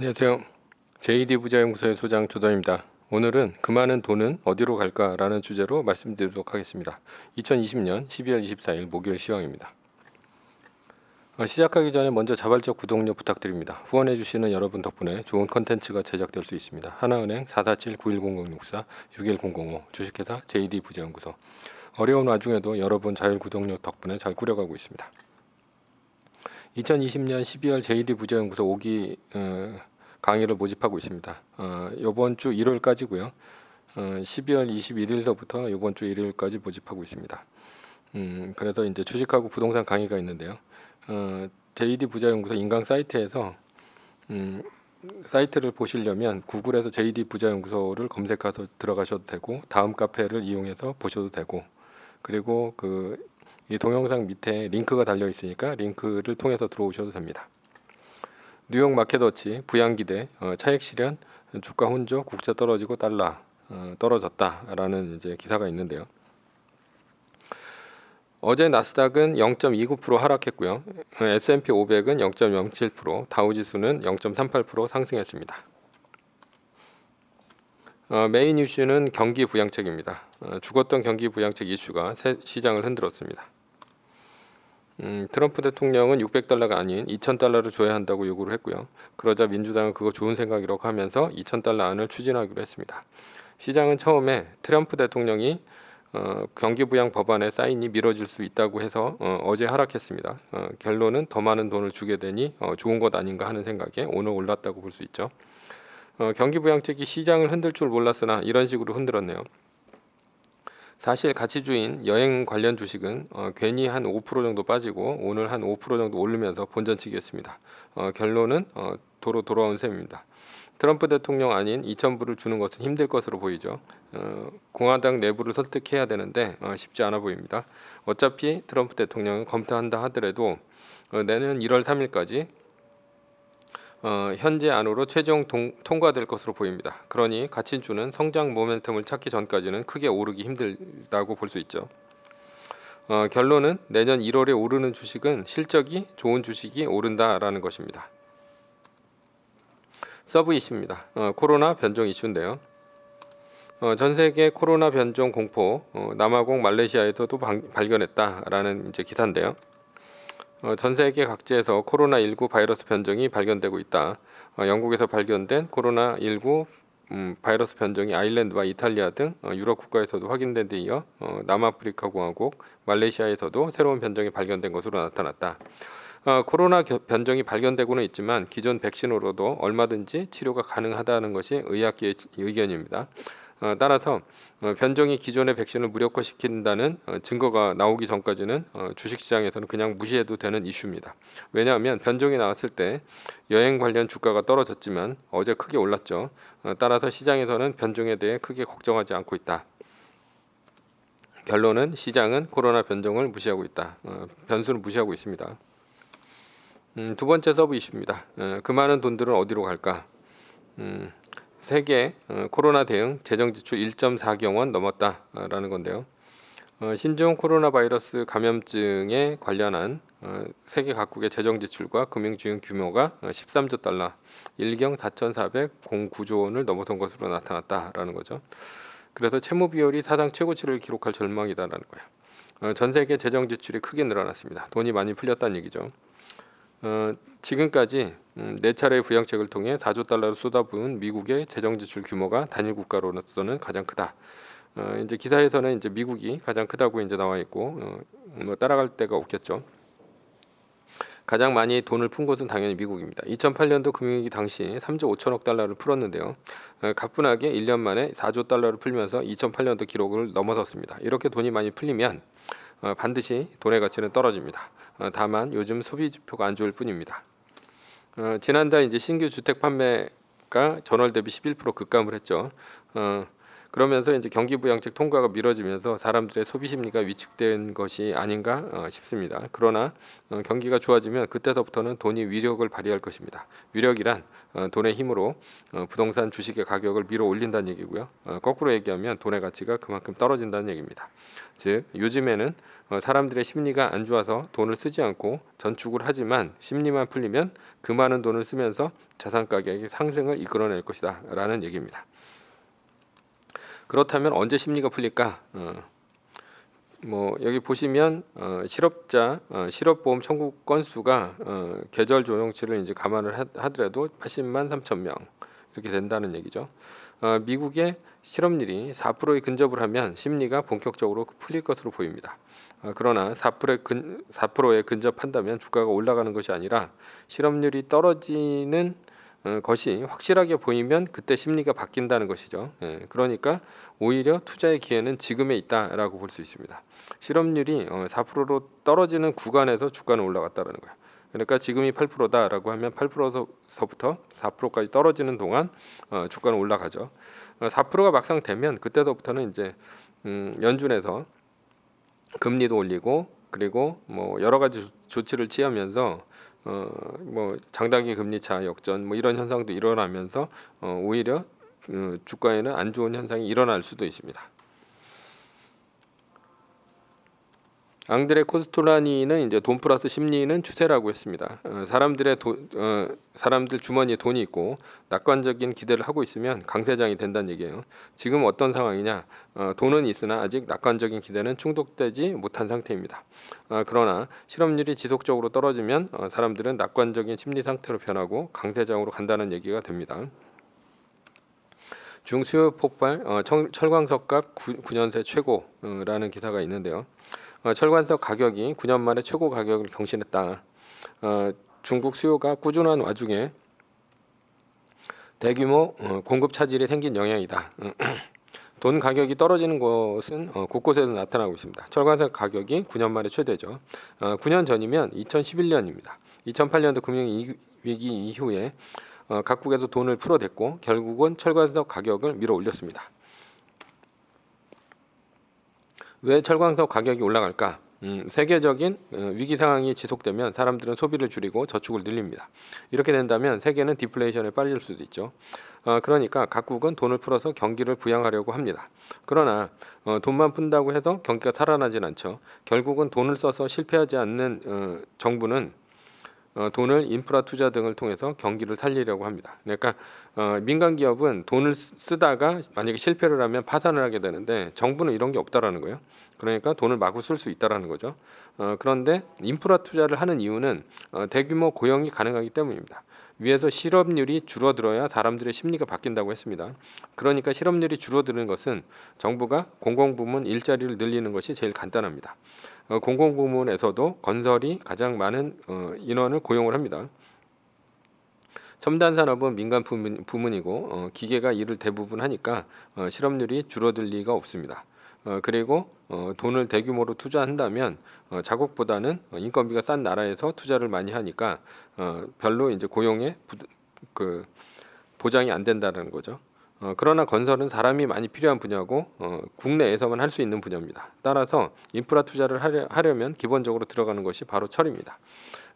안녕하세요. JD 부자연구소의 소장 조던입니다. 오늘은 그 많은 돈은 어디로 갈까라는 주제로 말씀드리도록 하겠습니다. 2020년 12월 24일 목요일 시황입니다. 시작하기 전에 먼저 자발적 구독료 부탁드립니다. 후원해주시는 여러분 덕분에 좋은 컨텐츠가 제작될 수 있습니다. 하나은행 447-910064-61005 주식회사 JD 부자연구소. 어려운 와중에도 여러분 자율 구독료 덕분에 잘 꾸려가고 있습니다. 2020년 12월 JD 부자연구소 5기 강의를 모집하고 있습니다. 이번 주 1월까지고요. 12월 21일서부터 이번 주 일요일까지 모집하고 있습니다. 그래서 이제 주식하고 부동산 강의가 있는데요. JD 부자연구소 인강 사이트에서 사이트를 보시려면 구글에서 JD 부자연구소를 검색해서 들어가셔도 되고, 다음 카페를 이용해서 보셔도 되고, 그리고 이 동영상 밑에 링크가 달려 있으니까 링크를 통해서 들어오셔도 됩니다. 뉴욕 마켓워치 부양기대 차익 실현 주가 혼조 국채 떨어지고 달러 떨어졌다라는 이제 기사가 있는데요. 어제 나스닥은 0.29% 하락했고요. S&P 500은 0.07%, 다우지수는 0.38% 상승했습니다. 메인 이슈는 경기 부양책입니다. 죽었던 경기 부양책 이슈가 시장을 흔들었습니다. 트럼프 대통령은 600달러가 아닌 2000달러를 줘야 한다고 요구를 했고요. 그러자 민주당은 그거 좋은 생각이라고 하면서 2000달러 안을 추진하기로 했습니다. 시장은 처음에 트럼프 대통령이 경기 부양 법안의 사인이 미뤄질 수 있다고 해서 어제 하락했습니다. 결론은 더 많은 돈을 주게 되니 좋은 것 아닌가 하는 생각에 오늘 올랐다고 볼 수 있죠. 경기 부양책이 시장을 흔들 줄 몰랐으나 이런 식으로 흔들었네요. 사실 가치주인 여행 관련 주식은 괜히 한 5% 정도 빠지고 오늘 한 5% 정도 오르면서 본전치기했습니다. 결론은 도로 돌아온 셈입니다. 트럼프 대통령 아닌 2,000불을 주는 것은 힘들 것으로 보이죠. 공화당 내부를 설득해야 되는데 쉽지 않아 보입니다. 어차피 트럼프 대통령은 검토한다 하더라도 내년 1월 3일까지 현재 안으로 최종 통과될 것으로 보입니다. 그러니 가치주는 성장 모멘텀을 찾기 전까지는 크게 오르기 힘들다고 볼 수 있죠. 결론은 내년 1월에 오르는 주식은 실적이 좋은 주식이 오른다라는 것입니다. 서브 이슈입니다. 코로나 변종 이슈인데요. 전 세계 코로나 변종 공포, 남아공 말레이시아에서도 발견했다라는 이제 기사인데요. 전 세계 각지에서 코로나19 바이러스 변종이 발견되고 있다. 영국에서 발견된 코로나19 바이러스 변종이 아일랜드와 이탈리아 등 유럽 국가에서도 확인된 데 이어 남아프리카 공화국, 말레이시아에서도 새로운 변종이 발견된 것으로 나타났다. 코로나 변종이 발견되고는 있지만 기존 백신으로도 얼마든지 치료가 가능하다는 것이 의학계의 의견입니다. 따라서 변종이 기존의 백신을 무력화시킨다는 증거가 나오기 전까지는 주식시장에서는 그냥 무시해도 되는 이슈입니다. 왜냐하면 변종이 나왔을 때 여행 관련 주가가 떨어졌지만 어제 크게 올랐죠. 따라서 시장에서는 변종에 대해 크게 걱정하지 않고 있다. 결론은 시장은 코로나 변종을 무시하고 있다. 변수를 무시하고 있습니다. 두 번째 서브 이슈입니다. 그 많은 돈들은 어디로 갈까? 세계 코로나 대응 재정 지출 1.4경 원 넘었다라는 건데요. 신종 코로나 바이러스 감염증에 관련한 세계 각국의 재정 지출과 금융 지원 규모가 13조 달러, 1경 4,409조 원을 넘어선 것으로 나타났다라는 거죠. 그래서 채무 비율이 사상 최고치를 기록할 전망이다라는 거예요. 전 세계 재정 지출이 크게 늘어났습니다. 돈이 많이 풀렸다는 얘기죠. 지금까지 4차례의 부양책을 통해 4조 달러를 쏟아부은 미국의 재정 지출 규모가 단일 국가로서는 가장 크다. 이제 기사에서는 이제 미국이 가장 크다고 이제 나와 있고 뭐 따라갈 데가 없겠죠. 가장 많이 돈을 푼 곳은 당연히 미국입니다. 2008년도 금융위기 당시 3조 5천억 달러를 풀었는데요. 가뿐하게 1년 만에 4조 달러를 풀면서 2008년도 기록을 넘어섰습니다. 이렇게 돈이 많이 풀리면 반드시 돈의 가치는 떨어집니다. 다만 요즘 소비 지표가 안 좋을 뿐입니다. 지난달 이제 신규 주택 판매가 전월 대비 11% 급감을 했죠. 그러면서 이제 경기부양책 통과가 미뤄지면서 사람들의 소비 심리가 위축된 것이 아닌가 싶습니다. 그러나 경기가 좋아지면 그때서부터는 돈이 위력을 발휘할 것입니다. 위력이란 돈의 힘으로 부동산 주식의 가격을 밀어 올린다는 얘기고요. 거꾸로 얘기하면 돈의 가치가 그만큼 떨어진다는 얘기입니다. 즉 요즘에는 사람들의 심리가 안 좋아서 돈을 쓰지 않고 저축을 하지만 심리만 풀리면 그 많은 돈을 쓰면서 자산 가격의 상승을 이끌어낼 것이다 라는 얘기입니다. 그렇다면 언제 심리가 풀릴까? 여기 보시면 실업자 실업보험 청구 건수가 계절 조정치를 이제 감안을 하더라도 80만 3천 명 이렇게 된다는 얘기죠. 미국의 실업률이 4%에 근접을 하면 심리가 본격적으로 풀릴 것으로 보입니다. 그러나 4%에 근접한다면 주가가 올라가는 것이 아니라 실업률이 떨어지는 것이 확실하게 보이면 그때 심리가 바뀐다는 것이죠. 그러니까 오히려 투자의 기회는 지금에 있다라고 볼 수 있습니다. 실업률이 4%로 떨어지는 구간에서 주가는 올라갔다는 거예요. 그러니까 지금이 8%다라고 하면 8%서부터 4%까지 떨어지는 동안 주가는 올라가죠. 4%가 막상 되면 그때서부터는 이제 연준에서 금리도 올리고 그리고 여러 가지 조치를 취하면서 장단기 금리 차 역전 이런 현상도 일어나면서 오히려 주가에는 안 좋은 현상이 일어날 수도 있습니다. 앙드레 코스톨라니는 이제 돈 플러스 심리는 추세라고 했습니다. 사람들 주머니에 돈이 있고 낙관적인 기대를 하고 있으면 강세장이 된다는 얘기예요. 지금 어떤 상황이냐? 돈은 있으나 아직 낙관적인 기대는 충족되지 못한 상태입니다. 그러나 실업률이 지속적으로 떨어지면 사람들은 낙관적인 심리 상태로 변하고 강세장으로 간다는 얘기가 됩니다. 중수요 폭발, 철광석값 9년 새 최고라는 기사가 있는데요. 철광석 가격이 9년 만에 최고 가격을 경신했다. 중국 수요가 꾸준한 와중에 대규모 공급 차질이 생긴 영향이다. 돈 가격이 떨어지는 것은 곳곳에서 나타나고 있습니다. 철광석 가격이 9년 만에 최대죠. 9년 전이면 2011년입니다. 2008년도 금융위기 이후에 각국에서 돈을 풀어댔고 결국은 철광석 가격을 밀어 올렸습니다. 왜 철광석 가격이 올라갈까? 세계적인 위기 상황이 지속되면 사람들은 소비를 줄이고 저축을 늘립니다. 이렇게 된다면 세계는 디플레이션에 빠질 수도 있죠. 그러니까 각국은 돈을 풀어서 경기를 부양하려고 합니다. 그러나 돈만 푼다고 해서 경기가 살아나진 않죠. 결국은 돈을 써서 실패하지 않는 정부는 돈을 인프라 투자 등을 통해서 경기를 살리려고 합니다. 그러니까 민간 기업은 돈을 쓰다가 만약에 실패를 하면 파산을 하게 되는데 정부는 이런 게 없다라는 거예요. 그러니까 돈을 마구 쓸 수 있다라는 거죠. 그런데 인프라 투자를 하는 이유는 대규모 고용이 가능하기 때문입니다. 위에서 실업률이 줄어들어야 사람들의 심리가 바뀐다고 했습니다. 그러니까 실업률이 줄어드는 것은 정부가 공공부문 일자리를 늘리는 것이 제일 간단합니다. 공공부문에서도 건설이 가장 많은 인원을 고용을 합니다. 첨단 산업은 민간 부문이고 기계가 일을 대부분 하니까 실업률이 줄어들 리가 없습니다. 그리고 돈을 대규모로 투자한다면 자국보다는 인건비가 싼 나라에서 투자를 많이 하니까 별로 이제 고용에 보장이 안 된다는 거죠. 그러나 건설은 사람이 많이 필요한 분야고 국내에서만 할 수 있는 분야입니다. 따라서 인프라 투자를 하려면 기본적으로 들어가는 것이 바로 철입니다.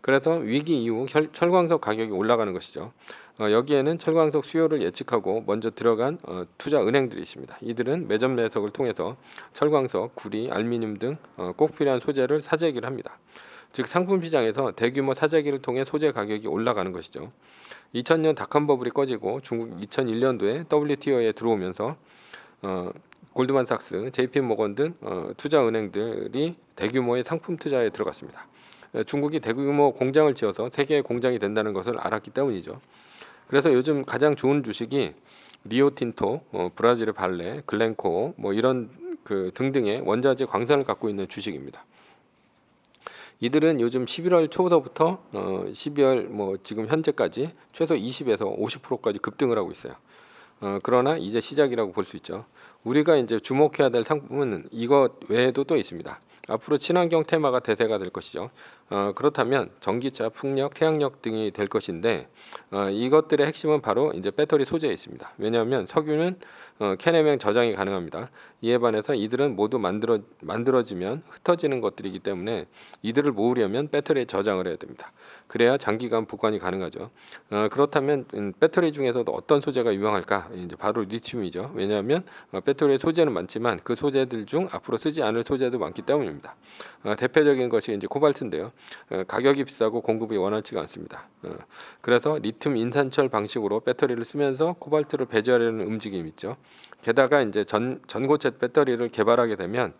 그래서 위기 이후 철광석 가격이 올라가는 것이죠. 여기에는 철광석 수요를 예측하고 먼저 들어간 투자 은행들이 있습니다. 이들은 매점 내석을 통해서 철광석, 구리, 알루미늄 등 꼭 필요한 소재를 사재기를 합니다. 즉 상품 시장에서 대규모 사재기를 통해 소재 가격이 올라가는 것이죠. 2000년 닷컴 버블이 꺼지고 중국 2001년도에 WTO에 들어오면서 골드만삭스, JP모건 등 투자 은행들이 대규모의 상품 투자에 들어갔습니다. 중국이 대규모 공장을 지어서 세계의 공장이 된다는 것을 알았기 때문이죠. 그래서 요즘 가장 좋은 주식이 리오틴토, 브라질의 발레, 글렌코 이런 등등의 원자재 광산을 갖고 있는 주식입니다. 이들은 요즘 11월 초부터 12월 지금 현재까지 최소 20에서 50%까지 급등을 하고 있어요. 그러나 이제 시작이라고 볼 수 있죠. 우리가 이제 주목해야 될 상품은 이것 외에도 또 있습니다. 앞으로 친환경 테마가 대세가 될 것이죠. 그렇다면 전기차, 풍력, 해양력 등이 될 것인데 이것들의 핵심은 바로 이제 배터리 소재에 있습니다. 왜냐하면 석유는 캐내면 저장이 가능합니다. 이에 반해서 이들은 모두 만들어지면 흩어지는 것들이기 때문에 이들을 모으려면 배터리에 저장을 해야 됩니다. 그래야 장기간 보관이 가능하죠. 그렇다면 배터리 중에서도 어떤 소재가 유용할까? 이제 바로 리튬이죠. 왜냐하면 배터리의 소재는 많지만 그 소재들 중 앞으로 쓰지 않을 소재도 많기 때문입니다. 대표적인 것이 이제 코발트인데요. 가격이 비싸고 공급이 원활치가 않습니다. 그래서 리튬 인산철 방식으로 배터리를 쓰면서 코발트를 배제하려는 움직임이 있죠. 게다가 이제 전고체 배터리를 개발하게 되면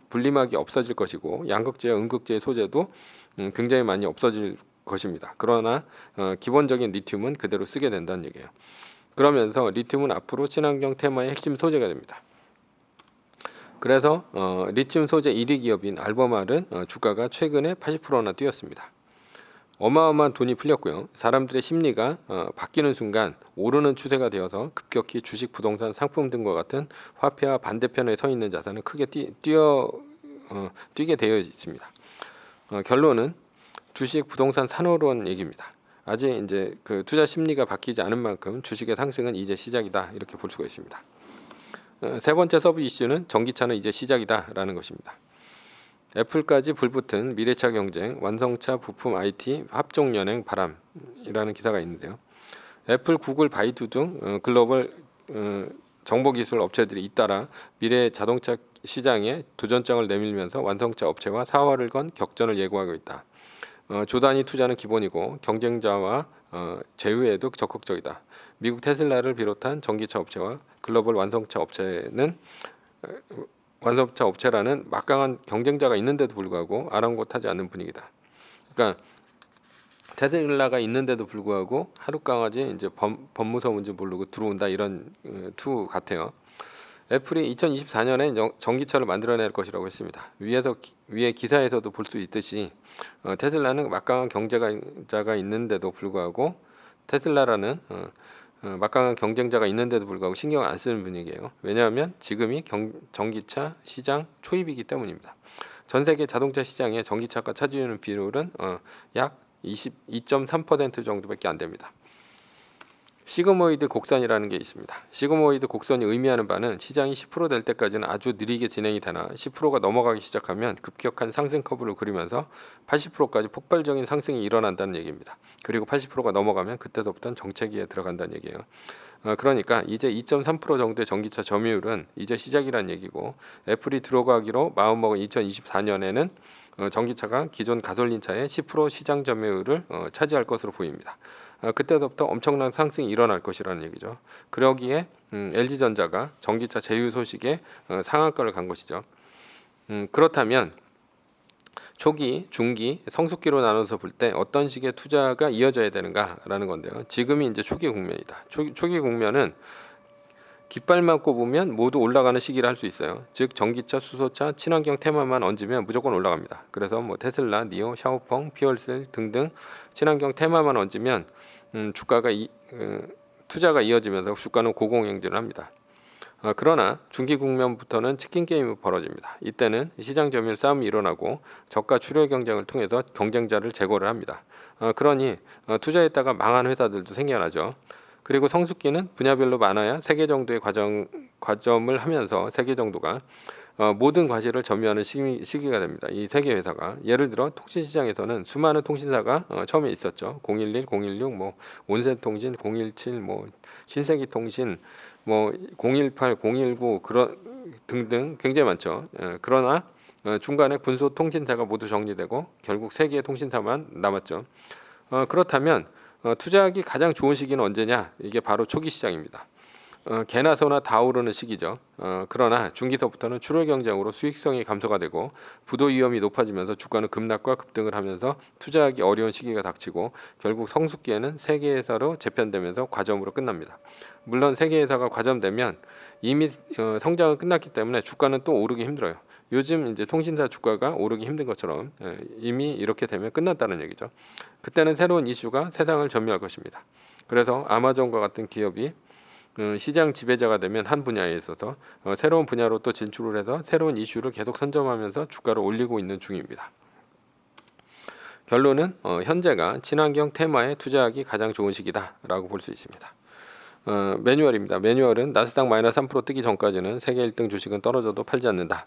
분리막이 없어질 것이고 양극재와 음극재의 소재도 굉장히 많이 없어질 것입니다. 그러나 기본적인 리튬은 그대로 쓰게 된다는 얘기예요. 그러면서 리튬은 앞으로 친환경 테마의 핵심 소재가 됩니다. 그래서 리튬 소재 1위 기업인 알버말은 주가가 최근에 80%나 뛰었습니다. 어마어마한 돈이 풀렸고요. 사람들의 심리가 바뀌는 순간 오르는 추세가 되어서 급격히 주식, 부동산, 상품 등과 같은 화폐와 반대편에 서 있는 자산은 크게 뛰게 되어 있습니다. 결론은 주식, 부동산, 산업론 얘기입니다. 아직 이제 그 투자 심리가 바뀌지 않은 만큼 주식의 상승은 이제 시작이다 이렇게 볼 수가 있습니다. 세 번째 서브 이슈는 전기차는 이제 시작이다라는 것입니다. 애플까지 불붙은 미래차 경쟁, 완성차, 부품, IT, 합종연행, 바람이라는 기사가 있는데요. 애플, 구글, 바이두 등 글로벌 정보기술 업체들이 잇따라 미래 자동차 시장에 도전장을 내밀면서 완성차 업체와 사활을 건 격전을 예고하고 있다. 조단위 투자는 기본이고 경쟁자와 제휴에도 적극적이다. 미국 테슬라를 비롯한 전기차 업체와 글로벌 완성차 업체라는 막강한 경쟁자가 있는데도 불구하고 아랑곳하지 않는 분위기다. 그러니까 테슬라가 있는데도 불구하고 하룻강아지 이제 법무사 문제 모르고 들어온다 이런 투 같아요. 애플이 2024년에 전기차를 만들어낼 것이라고 했습니다. 위에 기사에서도 볼 수 있듯이 테슬라는 막강한 경쟁자가 있는데도 불구하고 테슬라라는 막강한 경쟁자가 있는데도 불구하고 신경을 안 쓰는 분위기예요. 왜냐하면 지금이 전기차 시장 초입이기 때문입니다. 전 세계 자동차 시장의 전기차가 차지하는 비율은 약 22.3% 정도밖에 안 됩니다. 시그모이드 곡선이라는 게 있습니다. 시그모이드 곡선이 의미하는 바는 시장이 10% 될 때까지는 아주 느리게 진행이 되나 10%가 넘어가기 시작하면 급격한 상승 커브를 그리면서 80%까지 폭발적인 상승이 일어난다는 얘기입니다. 그리고 80%가 넘어가면 그때부터는 정체기에 들어간다는 얘기예요. 그러니까 이제 2.3% 정도의 전기차 점유율은 이제 시작이라는 얘기고 애플이 들어가기로 마음먹은 2024년에는 전기차가 기존 가솔린차의 10% 시장 점유율을 차지할 것으로 보입니다. 그때부터 엄청난 상승이 일어날 것이라는 얘기죠. 그러기에 LG전자가 전기차 제휴 소식에 상한가를 간 것이죠. 그렇다면 초기, 중기, 성숙기로 나눠서 볼 때 어떤 식의 투자가 이어져야 되는가라는 건데요. 지금이 이제 초기 국면이다. 초기 국면은 깃발만 꼽으면 모두 올라가는 시기를 할 수 있어요. 즉 전기차, 수소차, 친환경 테마만 얹으면 무조건 올라갑니다. 그래서 뭐 테슬라, 니오, 샤오펑, 퓨얼셀 등등 친환경 테마만 얹으면 주가가 투자가 이어지면서 주가는 고공행진을 합니다. 그러나 중기 국면부터는 치킨 게임이 벌어집니다. 이때는 시장 점유율 싸움이 일어나고 저가 출혈 경쟁을 통해서 경쟁자를 제거를 합니다. 그러니 투자했다가 망한 회사들도 생겨나죠. 그리고 성숙기는 분야별로 많아야 3개 정도의 과점을 하면서 3개 정도가 모든 과실을 점유하는 시기가 됩니다. 이 3개 회사가 예를 들어 통신시장에서는 수많은 통신사가 처음에 있었죠. 011, 016, 뭐 온센통신, 017, 뭐 신세기통신, 뭐 018, 019 그런 등등 굉장히 많죠. 그러나 중간에 군소 통신사가 모두 정리되고 결국 3개의 통신사만 남았죠. 그렇다면 투자하기 가장 좋은 시기는 언제냐? 이게 바로 초기 시장입니다. 개나 소나 다 오르는 시기죠. 그러나 중기서부터는 출혈 경쟁으로 수익성이 감소가 되고 부도 위험이 높아지면서 주가는 급락과 급등을 하면서 투자하기 어려운 시기가 닥치고 결국 성숙기에는 3개 회사로 재편되면서 과점으로 끝납니다. 물론 3개 회사가 과점되면 이미 성장은 끝났기 때문에 주가는 또 오르기 힘들어요. 요즘 이제 통신사 주가가 오르기 힘든 것처럼 이미 이렇게 되면 끝났다는 얘기죠. 그때는 새로운 이슈가 세상을 점유할 것입니다. 그래서 아마존과 같은 기업이 시장 지배자가 되면 한 분야에 있어서 새로운 분야로 또 진출을 해서 새로운 이슈를 계속 선점하면서 주가를 올리고 있는 중입니다. 결론은 현재가 친환경 테마에 투자하기 가장 좋은 시기다라고 볼 수 있습니다. 매뉴얼입니다. 매뉴얼은 나스닥 마이너스 3% 뜨기 전까지는 세계 1등 주식은 떨어져도 팔지 않는다.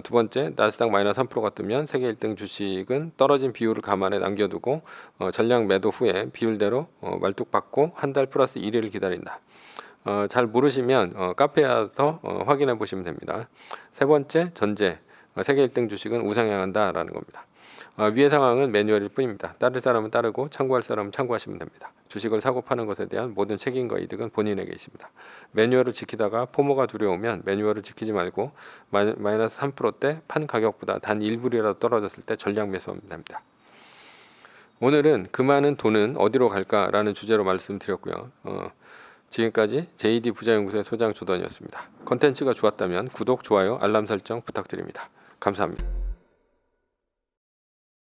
두 번째, 나스닥 마이너스 3%가 뜨면 세계 1등 주식은 떨어진 비율을 감안해 남겨두고 전량 매도 후에 비율대로 말뚝박고 한 달 플러스 1일을 기다린다. 잘 모르시면 카페에 와서 확인해 보시면 됩니다. 세 번째, 전제. 세계 1등 주식은 우상향한다 라는 겁니다. 위의 상황은 매뉴얼일 뿐입니다. 따를 사람은 따르고 참고할 사람은 참고하시면 됩니다. 주식을 사고 파는 것에 대한 모든 책임과 이득은 본인에게 있습니다. 매뉴얼을 지키다가 포모가 두려우면 매뉴얼을 지키지 말고 마이너스 3%대 판 가격보다 단 1불이라도 떨어졌을 때 전량 매수하면 됩니다. 오늘은 그 많은 돈은 어디로 갈까라는 주제로 말씀드렸고요. 지금까지 JD 부자연구소의 소장 조던이었습니다. 컨텐츠가 좋았다면 구독, 좋아요, 알람 설정 부탁드립니다. 감사합니다.